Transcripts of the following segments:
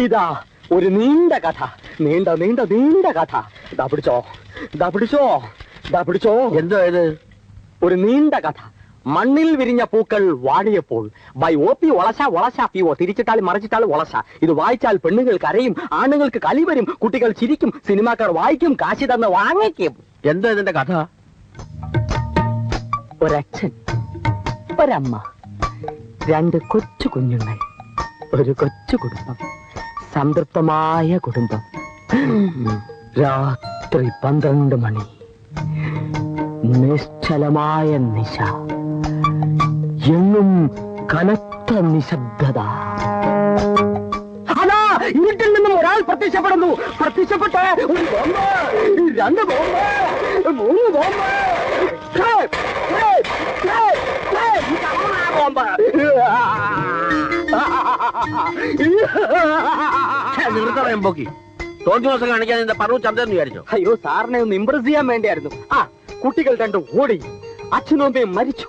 ഇതാ ഒരു നീണ്ട കഥ, നീണ്ട നീണ്ട നീണ്ട കഥ. ദാ പിടിച്ചോ, ദാ പിടിച്ചോ, ദാ പിടിച്ചോ. എന്തോ ഇത്? ഒരു നീണ്ട കഥ. മണ്ണിൽ വിരിഞ്ഞ പൂക്കൾ വാടിയപ്പോൾ by OP Olassa Olassa PO. തിരിച്ചിട്ടാൽ മറിച്ചിട്ടാൽ ഒളശ. ഇത് വായിച്ചാൽ പെണ്ണുങ്ങൾ കരയും, ആണുങ്ങൾക്ക് കലി വരും, കുട്ടികൾ ചിരിക്കും, സിനിമാക്കാർ വായിക്കും, കാശി തന്ന് വാങ്ങിക്കും. എന്തോ ഇതിന്റെ കഥ? ഒരച്ഛൻ, ഒരമ്മ, 2 കൊച്ചു കുഞ്ഞുങ്ങൾ, ഒരു കൊച്ചു കുടുംബം, സംതൃപ്തമായ കുടുംബം. രാത്രി 12 മണി, നിശ്ചലമായ നിശ, എങ്ങും കനത്ത നിശബ്ദത. അതാ ഇരുട്ടിൽ നിന്നും ഒരാൾ പ്രത്യക്ഷപ്പെടുന്നു. പ്രത്യക്ഷപ്പെട്ട് ഒരു ബോംബ്, 2 ബോംബ്, 3 ബോംബ്, നിർത്തറയുമ്പോക്കി തോന്നി ദിവസം കാണിക്കാൻ എന്റെ പറവ് ചന്ദ്രൻ വിചാരിച്ചോ? അയ്യോ, സാറിനെ ഒന്ന് ഇംപ്രസ് ചെയ്യാൻ വേണ്ടിയായിരുന്നു. കുട്ടികൾ 2 ഓടി, അച്ഛനും അമ്മയും മരിച്ചു.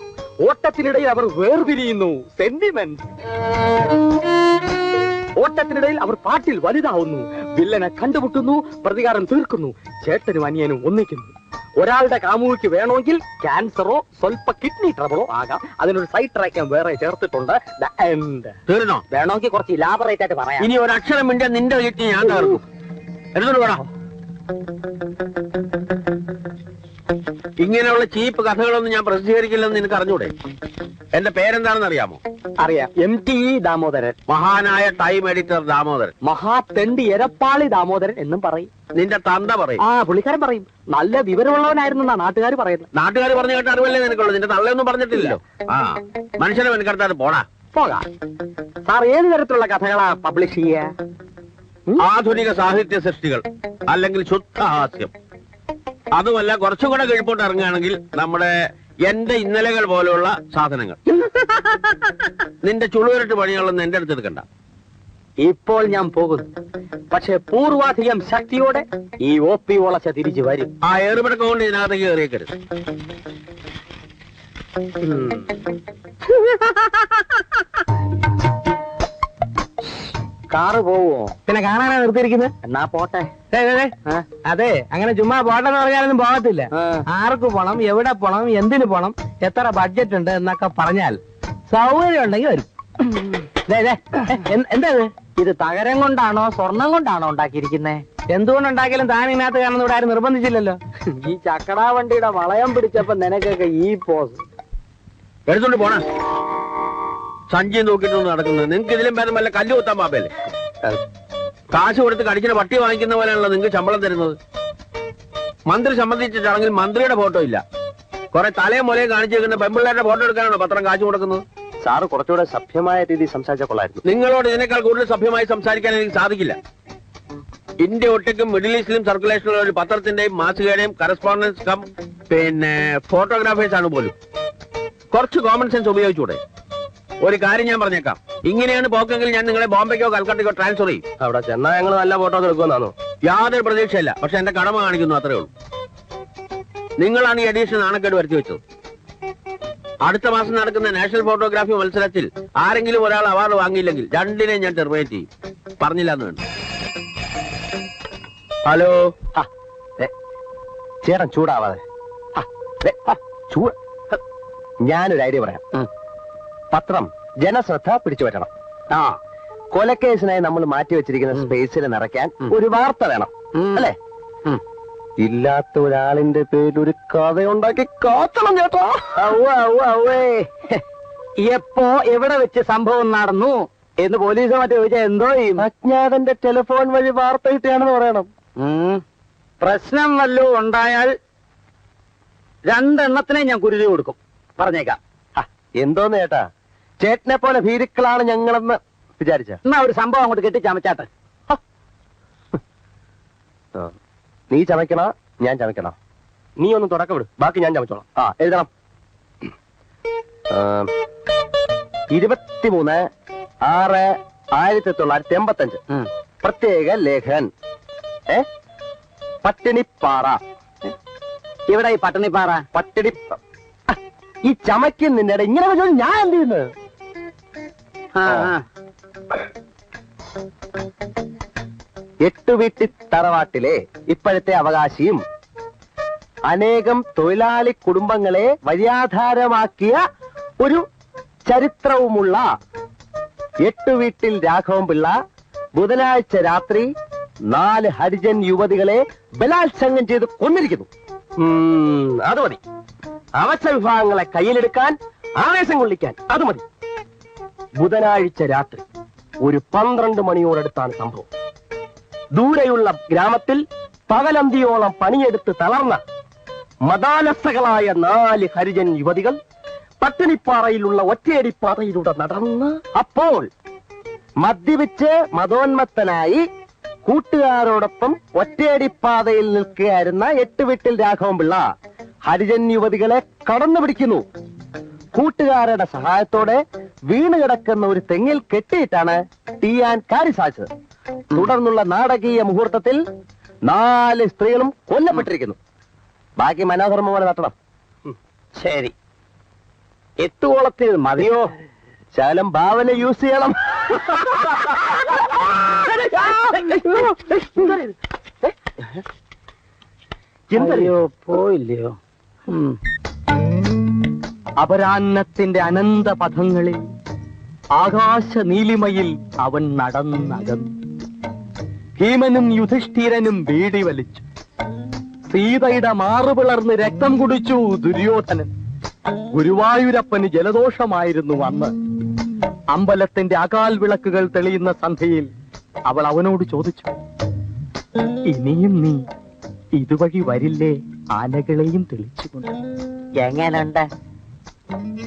ഓട്ടത്തിനിടയിൽ അവർ വേർപിരിയുന്നു. സെന്റിമെന്റ്. ഓട്ടത്തിനിടയിൽ അവർ പാട്ടിൽ വലുതാവുന്നു. വില്ലനെ കണ്ടുമുട്ടുന്നു, പ്രതികാരം തീർക്കുന്നു. ചേട്ടനും അനിയനും ഒന്നിക്കുന്നു. ഒരാളുടെ കാമുകിക്ക് വേണമെങ്കിൽ ക്യാൻസറോ സ്വൽപ്പ കിഡ്നി ട്രബിളോ ആകാം. അതിനൊരു സൈഡ് ട്രാക്ക് വേറെ ചേർത്തിട്ടുണ്ട്. തീർന്നോ? വേണമെങ്കിൽ കുറച്ച് ഇലാബറേറ്റ് ആയിട്ട് പറയാം. ഇനി ഒരക്ഷരം മിണ്ടാൻ നിന്റെ വീട്ടിൽ ഞാൻ തീർന്നു. എടുത്തോണ്ട് പോടാ. ഇങ്ങനെയുള്ള ചീപ്പ് കഥകളൊന്നും ഞാൻ പ്രസിദ്ധീകരിക്കില്ലെന്ന് നിനക്ക് അറിഞ്ഞൂടെ? എന്റെ പേരെന്താണെന്ന് അറിയാമോ? അറിയാം. MTE ദാമോദരൻ. മഹാനായ ടൈം എഡിറ്റർ ദാമോദരൻ. മഹാതെണ്ടി എരപ്പാളി ദാമോദരൻ എന്നും പറയും. നിന്റെ തന്ത പറയും. പുള്ളിക്കാരൻ പറയും. നല്ല വിവരമുള്ളവനായിരുന്നാ നാട്ടുകാർ പറയുന്നത്. നാട്ടുകാർ പറഞ്ഞു കേട്ട അറിവല്ലേ നിനക്കുള്ളൂ. നിന്റെ തള്ളയൊന്നും പറഞ്ഞിട്ടില്ലല്ലോ. മനുഷ്യനെ മെനക്കെടുത്താതെ പോടാ. പോകാം. സാർ ഏത് തരത്തിലുള്ള കഥകളാ പബ്ലിഷ് ചെയ്യുക? ആധുനിക സാഹിത്യ സൃഷ്ടികൾ, അല്ലെങ്കിൽ ശുദ്ധഹാസ്യം. അതുമല്ല, കുറച്ചും കൂടെ കീഴ്പോട്ട് ഇറങ്ങുകയാണെങ്കിൽ നമ്മുടെ എന്റെ ഇന്നലകൾ പോലെയുള്ള സാധനങ്ങൾ. നിന്റെ ചുളുവരട്ട് പണികളൊന്നും എന്റെ അടുത്ത് എടുക്കണ്ട. ഇപ്പോൾ ഞാൻ പോകുന്നു. പക്ഷെ പൂർവാധികം ശക്തിയോടെ ഈ OP ഒളച്ച തിരിച്ചു വരും. ആ ഏറുപിടക്കം കൊണ്ട് ഇതിനകത്തേക്ക് കയറിയേക്കരുത്. കാറ് പോവോ? പിന്നെ കാണാനാ നിർത്തിയിരിക്കുന്നത്. എന്നാ പോട്ടെ. അതെ, അങ്ങനെ ചുമ്മാ പോട്ടെന്ന് പറഞ്ഞാലൊന്നും പോകത്തില്ല. ആർക്ക് പോണം, എവിടെ പോണം, എന്തിനു പോണം, എത്ര ബഡ്ജറ്റ് ഉണ്ട് എന്നൊക്കെ പറഞ്ഞാൽ സൗകര്യം ഉണ്ടെങ്കിൽ വരും. എന്താ ഇത് തകരം കൊണ്ടാണോ സ്വർണം കൊണ്ടാണോ ഉണ്ടാക്കിയിരിക്കുന്നേ? എന്തുകൊണ്ടുണ്ടാക്കിയാലും താൻ ഇതിനകത്ത് കാണുന്ന ഇവിടെ ആരും നിർബന്ധിച്ചില്ലല്ലോ. ഈ ചക്കടാ വണ്ടിയുടെ വളയം പിടിച്ചപ്പോ നിനക്കൊക്കെ ഈ പോസ് എടുത്തോണ്ട് പോണ. സഞ്ചി നോക്കിയിട്ടൊന്നും നടക്കുന്നത്. നിങ്ങൾക്ക് ഇതിലും ഭേദം വല്ല കല്ല് കുത്താൻ പാപ്പല്ലേ? കാശ് കൊടുത്ത് കടിക്കുന്ന പട്ടി വാങ്ങിക്കുന്ന പോലെയാണല്ലോ നിങ്ങൾക്ക് ശമ്പളം തരുന്നത്. മന്ത്രി സംബന്ധിച്ച ചടങ്ങിൽ മന്ത്രിയുടെ ഫോട്ടോ ഇല്ല. കുറെ തലയും മുലയും കാണിച്ചിരിക്കുന്ന പെമ്പിള്ളേരുടെ ഫോട്ടോ എടുക്കാനാണോ പത്രം കാശ് കൊടുക്കുന്നത്? സാറ് കുറച്ചുകൂടെ സഭ്യമായ രീതിയിൽ സംസാരിച്ച കൊള്ളായിരുന്നു. നിങ്ങളോട് ഇതിനേക്കാൾ കൂടുതൽ സഭ്യമായി സംസാരിക്കാൻ എനിക്ക് സാധിക്കില്ല. ഇന്ത്യ ഒട്ടുക്കും മിഡിൽ ഈസ്റ്റിലും സർക്കുലേഷനുള്ള ഒരു പത്രത്തിന്റെയും മാസികയുടെയും കറസ്പോണ്ടൻസ് കം ഫോട്ടോഗ്രാഫേഴ്സ് ആണ് പോലും. കുറച്ച് കോമൺ സെൻസ് ഉപയോഗിച്ചൂടെ? ഒരു കാര്യം ഞാൻ പറഞ്ഞേക്കാം, ഇങ്ങനെയാണ് പോക്കെങ്കിൽ ഞാൻ നിങ്ങളെ ബോംബെക്കോ കൽക്കട്ടയ്ക്കോ ട്രാൻസ്ഫർ ചെയ്യും. അവിടെ ചെന്നാൽ ഞങ്ങൾ നല്ല ഫോട്ടോ എടുക്കുമെന്നാണോ? യാതൊരു പ്രതീക്ഷയില്ല. പക്ഷെ എന്റെ കടമ കാണിക്കുന്നു, അത്രേ ഉള്ളൂ. നിങ്ങളാണ് ഈ എഡീഷൻ നാണക്കേട് വരുത്തി വെച്ചത്. അടുത്ത മാസം നടക്കുന്ന നാഷണൽ ഫോട്ടോഗ്രാഫി മത്സരത്തിൽ ആരെങ്കിലും ഒരാൾ അവാർഡ് വാങ്ങിയില്ലെങ്കിൽ 2 ഞാൻ ടെർമിനേറ്റ് ചെയ്യും. പറഞ്ഞില്ല എന്ന് വേണ്ട. ഹലോ, ചേട്ടൻ ചൂടാവാതെ. ഞാനൊരു ഐഡിയ പറയാം. പത്രം ജനശ്രദ്ധ പിടിച്ചു പറ്റണം. കൊലക്കേസിനായി നമ്മൾ മാറ്റിവെച്ചിരിക്കുന്ന സ്പേസിൽ നിറയ്ക്കാൻ ഒരു വാർത്ത വേണം, അല്ലേ? ഇല്ലാത്ത ഒരാളിന്റെ പേരിൽ ഒരു കഥയുണ്ടാക്കി കാത്തണം ചേട്ടാ. എപ്പോ എവിടെ വെച്ച് സംഭവം നടന്നു എന്ന് പോലീസ് മറ്റു ചോദിച്ചാൽ എന്തോ ചെയ്യും? അജ്ഞാതന്റെ ടെലിഫോൺ വഴി വാർത്ത കിട്ടുകയാണെന്ന് പറയണം. പ്രശ്നം വല്ലതും ഉണ്ടായാൽ 2 എണ്ണത്തിനെ ഞാൻ കുരുതി കൊടുക്കും, പറഞ്ഞേക്കാം. എന്തോന്ന് ചേട്ടാ, ചേട്ടനെ പോലെ ഭീരുക്കളാണ് ഞങ്ങളെന്ന് വിചാരിച്ച. എന്നാ ഒരു സംഭവം അങ്ങോട്ട് കെട്ടി ചമച്ചാട്ടെ. നീ ചമയ്ക്കണ ഞാൻ ചമയ്ക്കണ? നീ ഒന്ന് തുടക്കം വിട്, ബാക്കി ഞാൻ ചമച്ചോളാം. എഴുതണം. 23/6/1985 പ്രത്യേക ലേഖൻ. പട്ടിണിപ്പാറ. ഇവിടെ ഈ പട്ടിണിപ്പാറ? പട്ടിണി ഈ ചമയ്ക്കുന്നില്ല. ഇങ്ങനെ ഞാൻ എന്ത് ചെയ്യുന്നത്? എട്ടുവീട്ടി തറവാട്ടിലെ ഇപ്പോഴത്തെ അവകാശിയും അനേകം തൊഴിലാളി കുടുംബങ്ങളെ വഴിയാധാരമാക്കിയ ഒരു ചരിത്രവുമുള്ള എട്ടുവീട്ടിൽ രാഘവൻപിള്ള ബുധനാഴ്ച രാത്രി 4 ഹരിജൻ യുവതികളെ ബലാത്സംഗം ചെയ്ത് കൊന്നിരിക്കുന്നു. അത് മതി. അവശ്യ വിഭാഗങ്ങളെ കയ്യിലെടുക്കാൻ, ആവേശം കൊള്ളിക്കാൻ അത് മതി. ബുധനാഴ്ച രാത്രി ഒരു 12 മണിയോടടുത്താണ് സംഭവം. ദൂരെയുള്ള ഗ്രാമത്തിൽ പകലന്തിയോളം പണിയെടുത്ത് തളർന്ന മതാലസകളായ 4 ഹരിജൻ യുവതികൾ പട്ടിണിപ്പാറയിലുള്ള ഒറ്റയടിപ്പാതയിലൂടെ നടന്ന് അപ്പോൾ മദ്യപിച്ച് മതോന്മത്തനായി കൂട്ടുകാരോടൊപ്പം ഒറ്റയടിപ്പാതയിൽ നിൽക്കുകയായിരുന്ന എട്ടുവീട്ടിൽ രാഘവൻപിള്ള ഹരിജൻ യുവതികളെ കടന്നു പിടിക്കുന്നു. കൂട്ടുകാരുടെ സഹായത്തോടെ വീണ് കിടക്കുന്ന ഒരു തെങ്ങിൽ കെട്ടിയിട്ടാണ് തീയാൻ കാര്യം സാധിച്ചത്. തുടർന്നുള്ള നാടകീയ മുഹൂർത്തത്തിൽ 4 സ്ത്രീകളും കൊല്ലപ്പെട്ടിരിക്കുന്നു. ബാക്കി മനോധർമ്മം പോലെ നടത്തണം. ശരി, എത്തുകോളത്തിൽ മതിയോ? ശകലം ഭാവന യൂസ് ചെയ്യണം. എന്തറിയോ പോയില്ലയോ? അപരാന്നത്തിന്റെ അനന്ത പഥങ്ങളിൽ ആകാശ നീലിമയിൽ അവൻ നടന്നകന്നു. ഭീമനും യുധിഷ്ഠിരനും ബീഡി വലിച്ചു. സീതയുടെ മാറുപിളർന്ന് രക്തം കുടിച്ചു ദുര്യോധനൻ. ഗുരുവായൂരപ്പന് ജലദോഷമായിരുന്നു അന്ന്. അമ്പലത്തിന്റെ അകാൽ വിളക്കുകൾ തെളിയുന്ന സന്ധ്യയിൽ അവൾ അവനോട് ചോദിച്ചു, ഇനിയും നീ ഇതുവഴി വരില്ലേ ആനകളെയും തെളിച്ചുകൊണ്ട്? എങ്ങനുണ്ട്?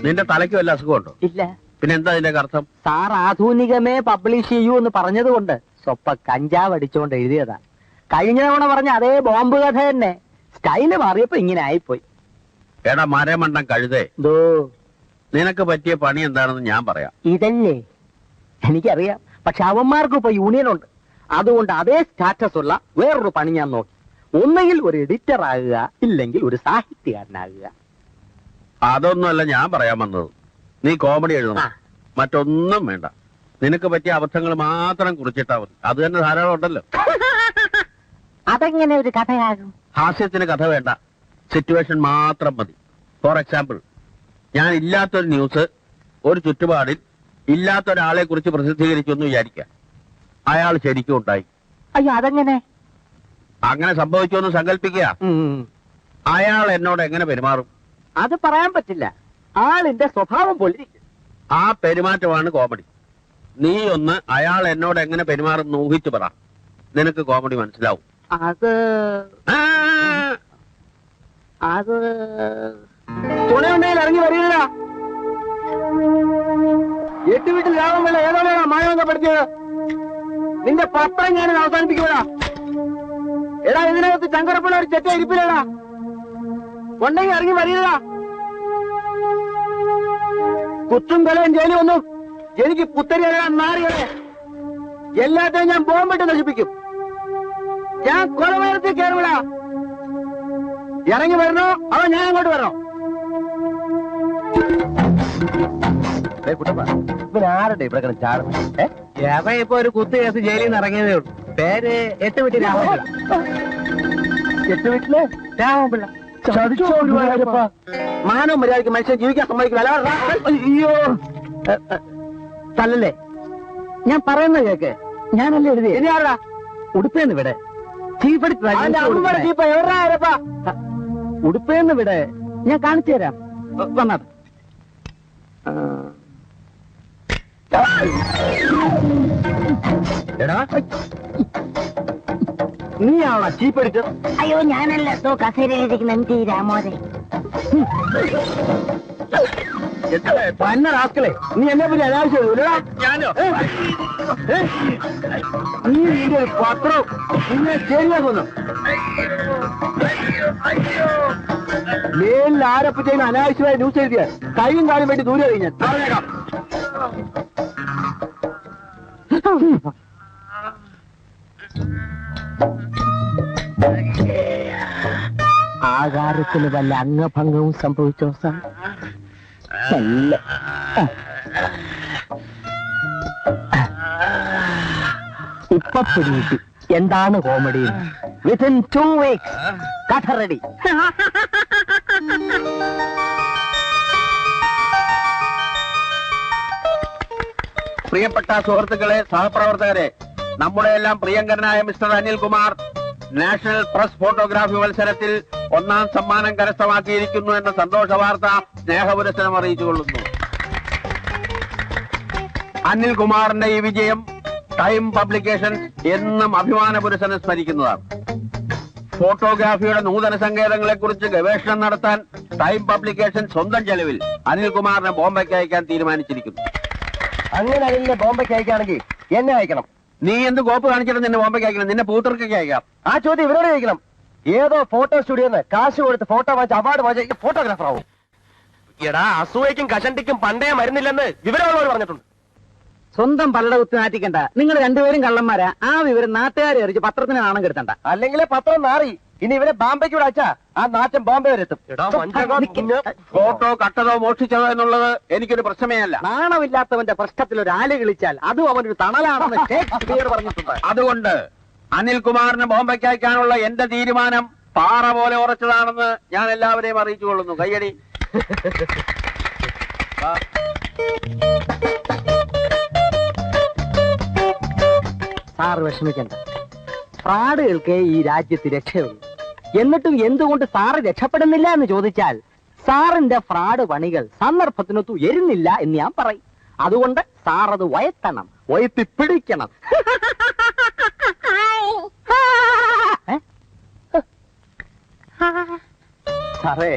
നിന്റെ തലയ്ക്ക് വല്ല അസുഖമുണ്ടോ? ഇല്ല. പിന്നെ എന്താ ഇതിന്റെ അർത്ഥം? സാർ ആധുനികമേ പബ്ലിഷ് ചെയ്യൂ എന്ന് പറഞ്ഞതുകൊണ്ട് സ്വപ്പ കഞ്ചാവ് അടിച്ചുകൊണ്ട് എഴുതിയതാ. കഴിഞ്ഞ തവണ പറഞ്ഞ അതേ ബോംബ് കഥ തന്നെ, സ്റ്റൈല് മാറിയപ്പോ ഇങ്ങനെ ആയിപ്പോയി. എടാ മരമണ്ടം കഴുതേ, നിനക്ക് പറ്റിയ പണി എന്താണെന്ന് ഞാൻ പറയാം. ഇതല്ലേ എനിക്കറിയാം, പക്ഷെ അവന്മാർക്ക് ഇപ്പൊ യൂണിയൻ ഉണ്ട്. അതുകൊണ്ട് അതേ സ്റ്റാറ്റസ് ഉള്ള വേറൊരു പണി ഞാൻ നോക്കി. ഒന്നുകിൽ ഒരു എഡിറ്റർ ആകുക, ഇല്ലെങ്കിൽ ഒരു സാഹിത്യകാരനാകുക. അതൊന്നുമല്ല ഞാൻ പറയാൻ വന്നത്. നീ കോമഡി എഴുതണം, മറ്റൊന്നും വേണ്ട. നിനക്ക് പറ്റിയ അബദ്ധങ്ങൾ മാത്രം കുറിച്ചിട്ടാ മതി. അത് തന്നെ ധാരാളം ഉണ്ടല്ലോ. അതെങ്ങനെ ഒരു കഥയാകും? ഹാസ്യത്തിന് കഥ വേണ്ട, സിറ്റുവേഷൻ മാത്രം മതി. ഫോർ എക്സാമ്പിൾ, ഞാൻ ഇല്ലാത്തൊരു ന്യൂസ് ഒരു ചുറ്റുപാടിൽ ഇല്ലാത്തൊരാളെ കുറിച്ച് പ്രസിദ്ധീകരിച്ചു എന്ന് വിചാരിക്കാം. അയാൾ ശരിക്കും ഉണ്ടായി. അയ്യോ, അതെങ്ങനെ? അങ്ങനെ സംഭവിച്ചു എന്ന് സങ്കല്പിക്കുക. അയാൾ എന്നോട് എങ്ങനെ പെരുമാറും? അത് പറയാൻ പറ്റില്ല. ആളിന്റെ സ്വഭാവം പോലെ ആ പെരുമാറ്റമാണ് കോമഡി. നീ ഒന്ന് അയാൾ എന്നോട് എങ്ങനെ പെരുമാറും ഊഹിച്ചു പറ, നിനക്ക് കോമഡി മനസ്സിലാവും. അത് തുണയുണ്ടെങ്കിൽ ഇറങ്ങി വരില്ല. എട്ടുവീട്ടിൽ രാമൻ ഏതോടാ മായവങ്ക പഠിച്ചത്? നിന്റെ പത്രം ഞാൻ അവസാനിപ്പിക്കുവാ. എടാ, ഇതിനകത്ത് ചങ്കരപ്പുള്ള ഒരു ചെറ്റ ഇരിപ്പില്ലടാ. ഉണ്ടെങ്കിൽ ഇറങ്ങി വരില്ല. കുത്തും കൊലയും ജയിലും ഒന്നും എനിക്ക് പുത്തരി അറിയാൻ നാറികളെ എല്ലാത്തെയും ഞാൻ ബോംബിട്ട് നശിപ്പിക്കും. ഞാൻ കൊലമരത്തിൽ കയറിവിടാ. ഇറങ്ങി വരണോ അതോ ഞാൻ അങ്ങോട്ട് വരണോ? ആരുടെ ഇവിടെ ചാടുന്നു? ഇപ്പൊ ഒരു കുത്തു കേസ് ജയിലിൽ നിന്ന് ഇറങ്ങിയതേ ഉള്ളൂ. പേര് എട്ടുവീട്ടിൽ രാമപിള്ള. എട്ടുവീട്ടില് രാമപിള്ള. മാനവും മര്യാദയ്ക്ക് മനുഷ്യൻ ജീവിക്കാൻ സമ്മതിക്കില്ല. അയ്യോ, തല്ലല്ലേ? ഞാൻ പറയുന്നത് കേക്ക്. ഞാനല്ലേ എഴുതി. ഇനി ആരാ? ഉടുപ്പേന്ന് വിടെ. ഉടുപ്പേന്ന് വിടെ. ഞാൻ കാണിച്ചു തരാം. വന്നത് എടാ, നീയാണോ ചീപ്പടിച്ചത്? അയ്യോ, ഞാനല്ല. കസേരയിലിരിക്കുന്ന എം ടി രാമോദരൻ. പന്നറാക്കളെ, നീ എന്നെ പറ്റി അനാവശ്യം. നീ നിന്റെ ഒരു പത്രം നിന്നെ ശരിയാക്കുന്നു. മേലിൽ ആരെപ്പറ്റേലും അനാവശ്യമായ ന്യൂസ് എഴുതിയ കൈയും കാലും വേണ്ടി ദൂരെ കഴിഞ്ഞാൽ പറഞ്ഞേക്കാം. ആകാരത്തിന് വല്ല അംഗഭംഗവും സംഭവിച്ചോ സാർ? അല്ല. ഇപ്പൊ പിടികിട്ടി എന്താണ് കോമഡി. വിത്തിൻ 2 weeks കഥ റെഡി. പ്രിയപ്പെട്ട സുഹൃത്തുക്കളെ, സഹപ്രവർത്തകരെ, നമ്മുടെ എല്ലാം പ്രിയങ്കരനായ mister Anilkumar national press photography മത്സരത്തിൽ 1ാം സമ്മാനം കരസ്ഥമാക്കിയിരിക്കുന്നു എന്ന സന്തോഷ വാർത്ത സ്നേഹപുരസ്സരം അറിയിച്ചുകൊള്ളുന്നു. അനിൽകുമാറിന്റെ ഈ വിജയം ടൈം പബ്ലിക്കേഷൻസ് എന്നും അഭിമാന പുരസ്സരം സ്മരിക്കുന്നതാണ്. ഫോട്ടോഗ്രാഫിയുടെ നൂതന സങ്കേതങ്ങളെ കുറിച്ച് ഗവേഷണം നടത്താൻ ടൈം പബ്ലിക്കേഷൻ സ്വന്തം ചെലവിൽ അനിൽകുമാറിനെ ബോംബെക്ക് അയക്കാൻ തീരുമാനിച്ചിരിക്കുന്നു. അങ്ങനെ അനിലിനെ ബോംബെക്ക് അയക്കുകയാണെങ്കിൽ എന്നെ അയക്കണം. നീ എന്ത് കോപ്പ് കാണിച്ചിട്ട് നിന്നെ ബോംബെക്ക് അയക്കണം? നിന്നെ പൂത്തർക്കൊക്കെ അയക്കാം. ആ ചോദ്യം ഇവരോട് ചോദിക്കണം. ഏതോ ഫോട്ടോ സ്റ്റുഡിയോന്ന് കാശ് കൊടുത്ത് ഫോട്ടോ വാങ്ങിച്ച് അവാർഡ് വാങ്ങിച്ച ഫോട്ടോഗ്രാഫർ ആവും. എടാ, അസൂയക്കും കഷണ്ടിക്കും പണ്ടേ മരുന്നില്ലെന്ന് വിവരമുള്ളവർ പറഞ്ഞിട്ടുണ്ട്. സ്വന്തം പലട കുത്തി നാറ്റിക്കണ്ട. നിങ്ങൾ രണ്ടുപേരും കള്ളന്മാരാ. ആ വിവരം നാട്ടുകാരെ അറിയിച്ച് പത്രത്തിന് നാണം കെടുത്തണ്ട. അല്ലെങ്കിൽ പത്രം നാറി. ഇനി ഇവരെ ബോംബെക്ക് ഇവിടെ അയച്ചാ ആ നാറ്റം ബോംബെ വരെ എത്തും. ഫോട്ടോ കട്ടതോ മോഷ്ടിച്ചതോ എന്നുള്ളത് എനിക്കൊരു പ്രശ്നമേ അല്ല. നാണമില്ലാത്തവന്റെ പ്രശ്നത്തിൽ ഒരു ആല് കളിച്ചാൽ അതും അവനൊരു തണലാണെന്ന് ഷേക്സ്പിയർ പറഞ്ഞിട്ടുണ്ട്. അതുകൊണ്ട് അനിൽകുമാറിന് ബോംബെക്ക് അയക്കാനുള്ള എന്റെ തീരുമാനം പാറ പോലെ ഉറച്ചതാണെന്ന് ഞാൻ എല്ലാവരെയും അറിയിച്ചുകൊള്ളുന്നു. കയ്യടി. സാറ് വിഷമിക്കണ്ട. ഫ്രാഡുകൾക്ക് ഈ രാജ്യത്ത് രക്ഷയുള്ളൂ. എന്നിട്ടും എന്തുകൊണ്ട് സാറ് രക്ഷപ്പെടുന്നില്ല എന്ന് ചോദിച്ചാൽ സാറിന്റെ ഫ്രാഡ് പണികൾ സന്ദർഭത്തിനൊത്തു എരുന്നില്ല എന്ന് ഞാൻ പറയും. അതുകൊണ്ട് സാർ അത് വയത്തണം, വയത്തി പിടിക്കണം. സാറേ,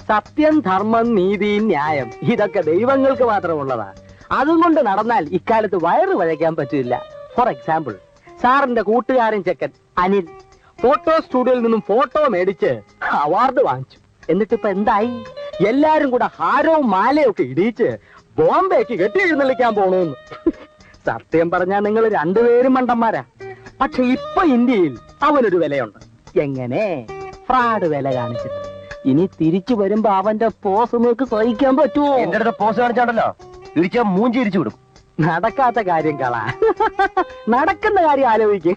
സത്യം, ധർമ്മം, നീതി, ന്യായം ഇതൊക്കെ ദൈവങ്ങൾക്ക് മാത്രമുള്ളതാ. അതുകൊണ്ട് നടന്നാൽ ഇക്കാലത്ത് വയറ് വഴയ്ക്കാൻ പറ്റില്ല. ഫോർ എക്സാമ്പിൾ, സാറിന്റെ കൂട്ടുകാരൻ ചെക്കൻ അനിൽ ഫോട്ടോ സ്റ്റുഡിയോയിൽ നിന്നും ഫോട്ടോ മേടിച്ച് അവാർഡ് വാങ്ങിച്ചു. എന്നിട്ടിപ്പോ എന്തായി? എല്ലാരും കൂടെ ഹാരവും മാലയും ഒക്കെ ഇടിയിച്ച് ബോംബെക്ക് കെട്ടി എഴുന്നള്ളിക്കാൻ പോണൂന്ന്. സത്യം പറഞ്ഞാൽ നിങ്ങൾ രണ്ടുപേരും മണ്ടന്മാരാ. പക്ഷെ ഇപ്പൊ ഇന്ത്യയിൽ അവനൊരു വിലയുണ്ട്. എങ്ങനെ? ഫ്രാഡ് വില കാണിച്ചിട്ട്. ഇനി തിരിച്ചു വരുമ്പോ അവന്റെ പോസ് നിങ്ങൾക്ക് സഹിക്കാൻ പറ്റുമോ? എന്റെ അടുത്ത് പോസ് കാണിച്ചാണ്ടല്ലോ തിരിച്ചാ മൂഞ്ചി ഇരിച്ചു വിടും. നടക്കാത്ത കാര്യം കളാ. നടക്കുന്ന കാര്യം ആലോചിക്കും.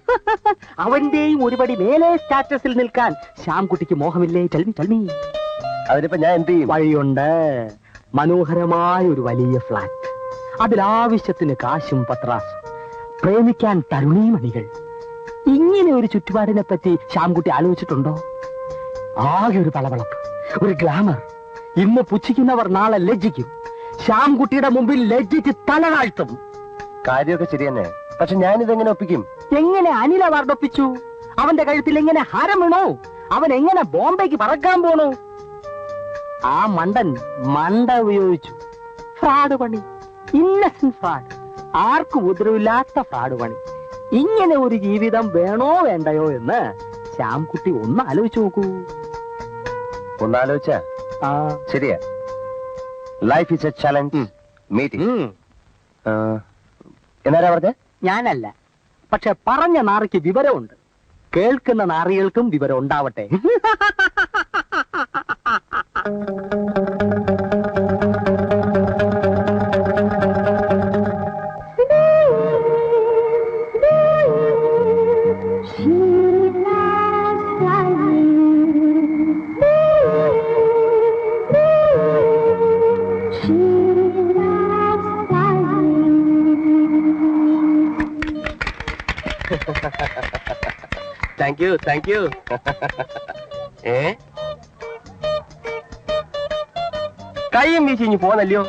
അവന്റെയും ഒരുപടി മേലെ സ്റ്റാറ്റസിൽ നിൽക്കാൻ ശ്യാംകുട്ടിക്ക് മോഹമില്ലേ? ചൽമി. അതിനിപ്പോ ഞാൻ എന്ത് ചെയ്യും? വഴിയുണ്ട്. മനോഹരമായ ഒരു വലിയ ഫ്ലാറ്റ്, അതിലാവശ്യത്തിന് കാശും പത്രാസും, പ്രേമിക്കാൻ തരുണീമണികൾ. ഇങ്ങനെ ഒരു ചുറ്റുപാടിനെ പറ്റി ശ്യാംകുട്ടി ആലോചിച്ചിട്ടുണ്ടോ? ആകെ ഒരു പളവളപ്പ്, ഒരു ഗ്ലാമർ. ഇന്ന് പുച്ഛിക്കുന്നവർ നാളെ ലജ്ജിക്കും. ശ്യാംകുട്ടിയുടെ മുമ്പിൽ ലജ്ജിച്ച് തല താഴ്ത്തും. കാര്യമൊക്കെ ശരി തന്നെ, പക്ഷെ ഞാനിതെങ്ങനെ ഒപ്പിക്കും? എങ്ങനെ അനിൽ അവാർഡ് ഒപ്പിച്ചു? അവന്റെ കഴുത്തിൽ എങ്ങനെ ഹാരം വീണോ? അവൻ എങ്ങനെ ബോംബെക്ക് പറക്കാൻ പോണു? ആ മണ്ടൻ മണ്ട ഉപയോഗിച്ചു. ഫ്രാഡ് പണി, ഇന്നസെന്റ് ഫ്രാഡ്, ആർക്കും ഉപദ്രവില്ലാത്ത ഫ്രാഡ് പണി. ഇങ്ങനെ ഒരു ജീവിതം വേണോ വേണ്ടയോ എന്ന് ശ്യാംകുട്ടി ഒന്ന് ആലോചിച്ചു നോക്കൂ. ഒന്നാലോചിച്ച ശരിയാ. Life is a challenge. Meeting എന്നാരാ പറഞ്ഞ? ഞാനല്ല, പക്ഷെ പറഞ്ഞ നാറിക്ക് വിവരമുണ്ട്. കേൾക്കുന്ന നാറികൾക്കും വിവരം ഉണ്ടാവട്ടെ. Thank you, thank you. കൈയും വീശി ഇനി പോന്നല്ലയോ?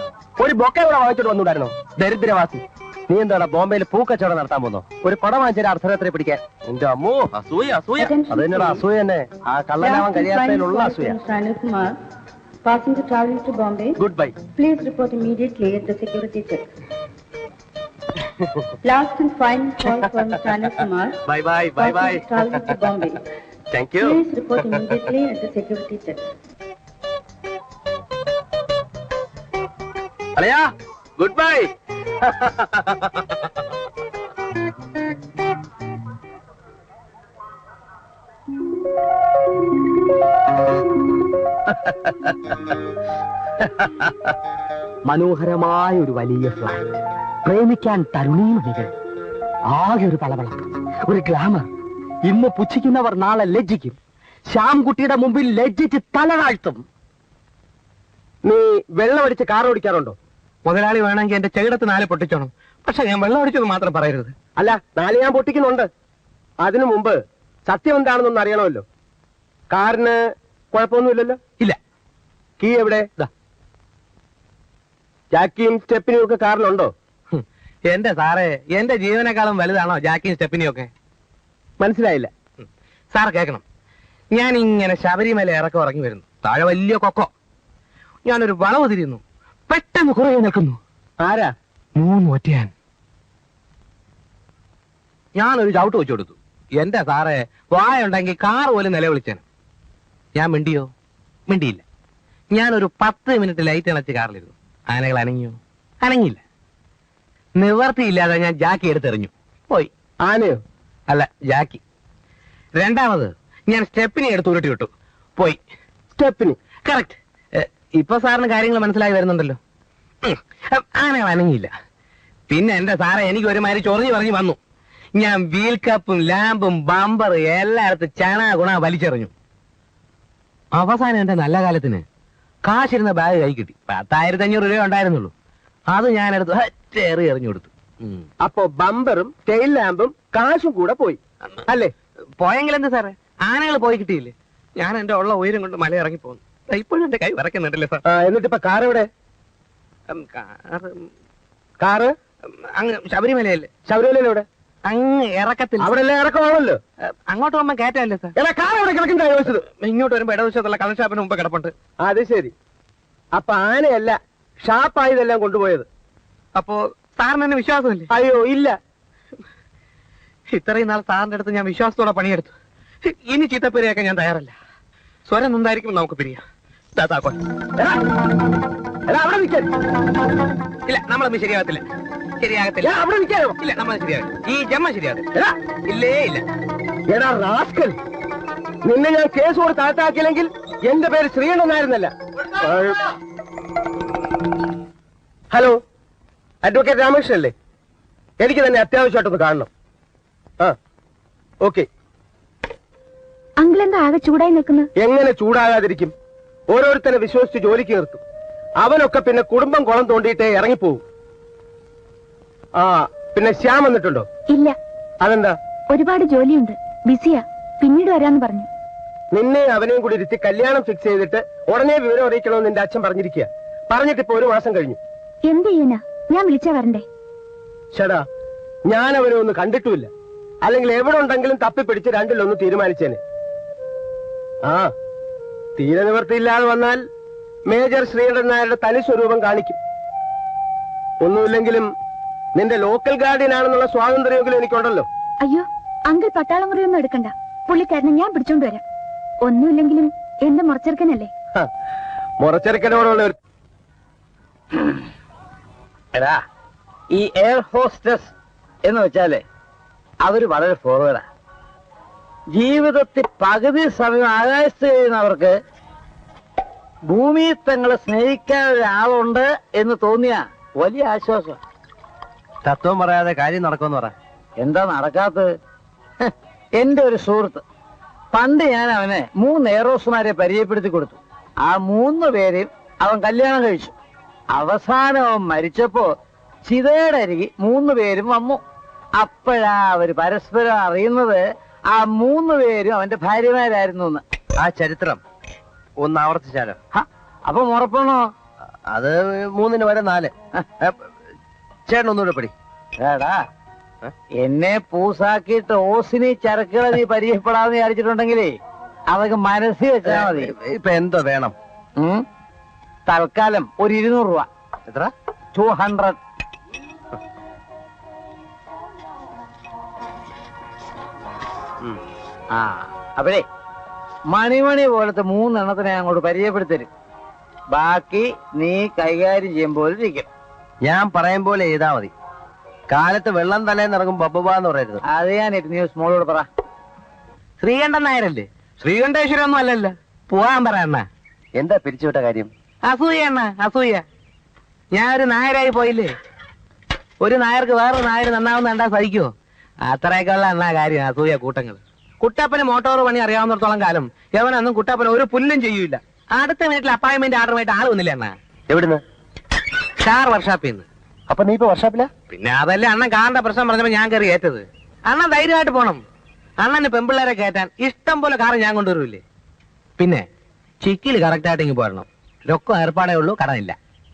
ഒരു ബൊക്ക ഇവിടെ വാങ്ങിച്ചോട്ട് വന്നൂടായിരുന്നോ? ദരിദ്രവാസി, നീ എന്താണ് ബോംബെയിൽ പൂക്കച്ചവടം നടത്താൻ പോന്നോ? ഒരു പടം വാങ്ങിച്ചാൽ അർദ്ധരാത്രി പിടിക്കാൻ. എന്റെ അമ്മോ, അസൂയ അസൂയ. അത് തന്നെയാണ് അസൂയ തന്നെ. ആ കള്ളനാവാൻ കഴിയാത്തതിലുള്ള അസൂയ. Passenger traveling to Bombay, good bye. please report immediately at the security check. Last and final call for Mr. Anil Kumar. Bye bye bye bye. Passenger traveling to Bombay, thank you. please report immediately at the security check. അല്ലയാ, goodbye. മനോഹരമായ ഒരു വലിയ flat, പ്രേമിക്കാൻ തരുണീമണികൾ, ആകെ ഒരു പളവളപ്പ്, ഒരു glamour. ഇന്ന് പുച്ഛിക്കുന്നവർ നാളെ ലജ്ജിക്കും. ശ്യാംകുട്ടിയുടെ മുമ്പിൽ ലജ്ജിച്ച് തല താഴ്ത്തും. നീ വെള്ളമടിച്ച് കാർ ഓടിക്കാറുണ്ടോ? മുതലാളി വേണമെങ്കിൽ എന്റെ ചെകിടത്ത് 4 പൊട്ടിച്ചോണം. പക്ഷെ ഞാൻ വെള്ളം അടിച്ചത് മാത്രം പറയരുത്. അല്ല, 4 ഞാൻ പൊട്ടിക്കുന്നുണ്ട്. അതിനു മുമ്പ് സത്യം എന്താണെന്നൊന്ന് അറിയണമല്ലോ. കാറിന് കുഴപ്പമൊന്നുമില്ലല്ലോ? ഇല്ല. കീ എവിടെ? ജാക്കിയും സ്റ്റെപ്പിനും ഒക്കെ കാറിലുണ്ടോ? എന്റെ സാറേ, എന്റെ ജീവനേക്കാളും വലുതാണോ ജാക്കിയും സ്റ്റെപ്പിനെയും ഒക്കെ? മനസ്സിലായില്ല. സാർ കേൾക്കണം. ഞാൻ ഇങ്ങനെ ശബരിമല ഇറക്കം ഇറങ്ങി വരുന്നു. താഴെ വലിയ കൊക്കോ. ഞാനൊരു വളവ് തിരിയുന്നു. പെട്ടെന്ന് കുറേ നിൽക്കുന്നു. ആരാ? 3 ഒറ്റയാൻ. ഞാനൊരു ചവിട്ട് വെച്ചു കൊടുത്തു. എന്റെ സാറേ, വായുണ്ടെങ്കിൽ കാർ പോലും നിലവിളിച്ചേന്. ഞാൻ മിണ്ടിയോ? മിണ്ടിയില്ല. ഞാനൊരു 10 മിനിറ്റ് ലൈറ്റ് അണച്ച് കാറിലിരുന്നു. ആനകൾ അനങ്ങിയോ? അനങ്ങിയില്ല. നിവർത്തിയില്ലാതെ ഞാൻ ജാക്കി എടുത്തെറിഞ്ഞു. പോയി. ആനയോ? അല്ല, ജാക്കി. രണ്ടാമത് ഞാൻ സ്റ്റെപ്പിനെ എടുത്ത് ഉരുട്ടി വിട്ടു. പോയി. സ്റ്റെപ്പിന്? കറക്റ്റ്. ഇപ്പൊ സാറിന് കാര്യങ്ങൾ മനസ്സിലായി വരുന്നുണ്ടല്ലോ. ആനകൾ അനങ്ങിയില്ല. പിന്നെ എന്റെ സാറെ, എനിക്ക് ഒരുമാതിരി ചൊറിഞ്ഞു പറഞ്ഞു വന്നു. ഞാൻ വീൽ കപ്പും ലാമ്പും ബമ്പർ എല്ലായിടത്തും ചണ ഗുണ വലിച്ചെറിഞ്ഞു. അവസാനം എന്റെ നല്ല കാലത്തിന് കാശിരുന്ന ബാഗ് കൈ കിട്ടി. 10,500 രൂപ ഉണ്ടായിരുന്നുള്ളൂ. അത് ഞാനെടുത്ത് എറിഞ്ഞു കൊടുത്തു. അപ്പോ ബമ്പറും ടെയിൽ ലാമ്പും കാശും കൂടെ പോയി അല്ലേ? പോയെങ്കിൽ എന്ത് സാറേ, ആനകൾ പോയി കിട്ടിയില്ലേ? ഞാൻ എന്റെ ഉള്ള ഉയരം കൊണ്ട് മല ഇറങ്ങി പോകുന്നു. ഇപ്പോഴും എന്റെ കൈ വരയ്ക്കുന്നുണ്ടല്ലേ സാർ? എന്നിട്ട് ഇപ്പൊ കാർ എവിടെ? കാറ് അങ്ങ് ശബരിമലയല്ലേ? ശബരിമലയിൽ എവിടെ? അങ്ങ് ഇറക്കത്തിൽ. അവിടെ എല്ലാം ഇറക്കമാണല്ലോ. അങ്ങോട്ട് പോകുമ്പോ കയറ്റല്ലേ സാർ? കാർ എവിടെ കിടക്കുന്ന ചോദിച്ചത്? ഇങ്ങോട്ട് വരുമ്പോ ഇടവശത്തുള്ള കള്ള് ഷാപ്പിന് മുമ്പ് കിടപ്പുണ്ട്. അത് ശരി. അപ്പൊ ആനയല്ല, ഷാപ്പായതെല്ലാം കൊണ്ടുപോയത്. അപ്പോ സാറിന് എന്നെ വിശ്വാസമില്ലേ? അയ്യോ ഇല്ല. ഇത്രയും നാൾ സാറിന്റെ അടുത്ത് ഞാൻ വിശ്വാസത്തോടെ പണിയെടുത്തു. ഇനി ചീത്തപ്പേരെയൊക്കെ ഞാൻ തയ്യാറല്ല. സ്വരം എന്തായിരിക്കും നമുക്ക് പിരിയാം. അവിടെ നിൽക്കാൻ. ഇല്ല, നമ്മളൊന്നും ശരിയാകത്തില്ല. ശരിയാകത്തില്ല. അവിടെ നിൽക്കാനോ? ഇല്ല, നമ്മൾ ശരിയാകും. ഈ ജമ്മ ശരിയാകത്തില്ല. ഇല്ലേ ഇല്ല. എടാ റാസ്കൽ, നിന്നെ ഞാൻ കേസ് കൊടുത്ത് അകത്താക്കിയില്ലെങ്കിൽ എന്റെ പേര് ശ്രീകണ്ഠനായിരുന്നല്ല. ഹലോ, അഡ്വക്കേറ്റ് രാമകൃഷ്ണൻ അല്ലേ? എനിക്ക് തന്നെ അത്യാവശ്യമായിട്ടൊന്ന് കാണണം. ആ, ഓക്കെ. അങ്കിൾ എന്താ ആകെ ചൂടായി നിൽക്കുന്നത്? എങ്ങനെ ചൂടാകാതിരിക്കും? ഓരോരുത്തരെ വിശ്വസിച്ച് ജോലിക്ക് നിർത്തും. അവനൊക്കെ പിന്നെ കുടുംബം കുളം തോണ്ടിയിട്ടേ ഇറങ്ങിപ്പോവും. ആ, പിന്നെ ശ്യാം വന്നിട്ടുണ്ടോ? ഇല്ല. അതെന്താ? ഒരുപാട് ജോലിയുണ്ട്, ബിസിയാ. പിന്നീട് വരാന്ന് പറഞ്ഞു. നിന്നെ അവനെയും കൂടി ഇരുത്തി കല്യാണം ഫിക്സ് ചെയ്തിട്ട് ഉടനെ വിവരം അറിയിക്കണമെന്ന് നിന്റെ അച്ഛൻ പറഞ്ഞിരിക്കുക. പറഞ്ഞിട്ടിപ്പോ 1 മാസം കഴിഞ്ഞു. എന്ത് ചെയ്യാനാ? ഞാൻ വിളിച്ചാ വരണ്ടേ? ചേടാ, ഞാൻ അവനെ ഒന്ന് കണ്ടിട്ടുമില്ല. അല്ലെങ്കിൽ എവിടെ ഉണ്ടെങ്കിലും തപ്പിപ്പിടിച്ച് രണ്ടിലൊന്ന് തീരുമാനിച്ചേനെ. ആ, തീരെ നിവർത്തിയില്ലാതെ വന്നാൽ മേജർ ശ്രീകണ്ഠൻ നായരുടെ തനി സ്വരൂപം കാണിക്കും. ഒന്നുമില്ലെങ്കിലും നിന്റെ ലോക്കൽ ഗാർഡിയൻ ആണെന്നുള്ള സ്വാതന്ത്ര്യമെങ്കിലും എനിക്കുണ്ടല്ലോ. അയ്യോ, അങ്കിൾ പട്ടാളം മുറിയൊന്നും എടുക്കണ്ട. പുള്ളിക്കാരനെ ഞാൻ പിടിച്ചോണ്ട് വരാം. ഒന്നുമില്ലെങ്കിലും എന്റെ മുറച്ചെറുക്കനല്ലേ? മുറച്ചെറുക്കനോടുള്ള ഒരു എടാ, ഈ എയർ ഹോസ്റ്റസ് എന്ന് വെച്ചാലേ അവര് വളരെ ഫോർവേഡാ. ജീവിതത്തിൽ പകുതി സമയം ആകാശത്ത് കഴിയുന്നവർക്ക് ഭൂമിയിൽ തങ്ങളെ സ്നേഹിക്കാൻ ഒരാളുണ്ട് എന്ന് തോന്നിയ വലിയ ആശ്വാസം. തത്വം പറയാതെ കാര്യം നടക്കുമെന്ന് പറ. എന്താ നടക്കാത്തത്? എന്റെ ഒരു സുഹൃത്ത്, പണ്ട് ഞാൻ അവനെ 3 എയറോസ്മാരെ പരിചയപ്പെടുത്തി കൊടുത്തു. ആ 3 പേരെയും അവൻ കല്യാണം കഴിച്ചു. അവസാനം അവൻ മരിച്ചപ്പോ ചിതയുടെ അരികി 3 പേരും വന്നു. അപ്പോഴാ അവര് പരസ്പരം അറിയുന്നത് ആ 3 പേരും അവന്റെ ഭാര്യമാരായിരുന്നു എന്ന്. ആ ചരിത്രം ഒന്ന് ആവർത്തിച്ചാലോ? അപ്പൊ ഉറപ്പാണോ? അത് 3 വരെ 4. ചേട്ടൻ ഒന്നുകൂടെ പടി. ഏടാ, എന്നെ പൂസാക്കിയിട്ട് ഓസിനി ചരക്കുകളെ നീ പരിചയപ്പെടാന്ന് വിചാരിച്ചിട്ടുണ്ടെങ്കിലേ അതൊക്കെ മനസ്സിൽ വെച്ചാ മതി. ഇപ്പൊ എന്തോ വേണം? തൽക്കാലം ഒരു 200 രൂപ. എത്ര? 200. ആ, അപ്പോഴേ മണിമണി പോലത്തെ 3 എണ്ണത്തിനെ അങ്ങോട്ട് പരിചയപ്പെടുത്തരും. ബാക്കി നീ കൈകാര്യം ചെയ്യുമ്പോൾ ഇരിക്കും. ഞാൻ പറയും പോലെ ചെയ്താ മതി. കാലത്ത് വെള്ളം തലേന്ന് ഇറങ്ങും ബബ്ബാന്ന് പറയരുത്. അത് ഞാൻ ന്യൂസ് മോളോട് പറ. ശ്രീകണ്ഠൻ നായരല്ലേ? ശ്രീകണ്ഠേശ്വരം ഒന്നും അല്ലല്ലോ. പോവാൻ പറ അണ്ണ. എന്താ പിരിച്ചുവിട്ട കാര്യം? അസൂയ അണ്ണ, അസൂയ. ഞാൻ ഒരു നായരായി പോയില്ലേ. ഒരു നായർക്ക് വേറൊരു നായർ നന്നാവുന്ന കണ്ടാ സഹിക്കുവോ? അത്രയൊക്കെ ഉള്ള എന്നാ കാര്യം അസൂയ കൂട്ടങ്ങൾ. കുട്ടപ്പന് മോട്ടോർ പണി അറിയാവുന്നിടത്തോളം കാലം യവനൊന്നും കുട്ടപ്പന ഒരു പുല്ലും ചെയ്യൂല. അടുത്ത വീട്ടിൽ അപ്പോയിന്റ്മെന്റ് ആർഡറുമായിട്ട് ആള് വന്നില്ല അണ്ണാ. എവിടുന്ന്? കാർ വർക്ക്ഷോപ്പിൽ നിന്ന്. അപ്പൊ നീ ഇപ്പൊ വർഷാപ്പില? പിന്നെ അതല്ലേ അണ്ണൻ കാറിന്റെ പ്രശ്നം പറഞ്ഞപ്പോ ഞാൻ കയറി ഏറ്റത്. അണ്ണൻ ധൈര്യമായിട്ട് പോണം. അണ്ണന് പെമ്പിള്ളേരെ കയറ്റാൻ ഇഷ്ടം പോലെ കാറ് ഞാൻ കൊണ്ടുവരൂല്ലേ. പിന്നെ ചിക്കില് കറക്റ്റ് ആയിട്ട് ഇങ്ങ് പോരണം. രൊക്കം ഏർപ്പാടേ ഉള്ളൂ, കടമില്ല.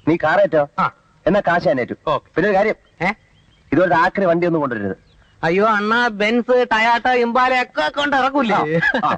നീ കാറേറ്റോ? ആ. എന്നാ കാശ് ഞാൻ ഏറ്റു. പിന്നെ ഒരു കാര്യം, ഇതുപോലത്തെ ആക്രി വണ്ടി ഒന്നും കൊണ്ടുവരരുത്. അയ്യോ അണ്ണാ, ബെൻസ്, ടയാട്ട, ഇമ്പാല ഒക്കെ കൊണ്ട് ഇറക്കൂലേ. ആ.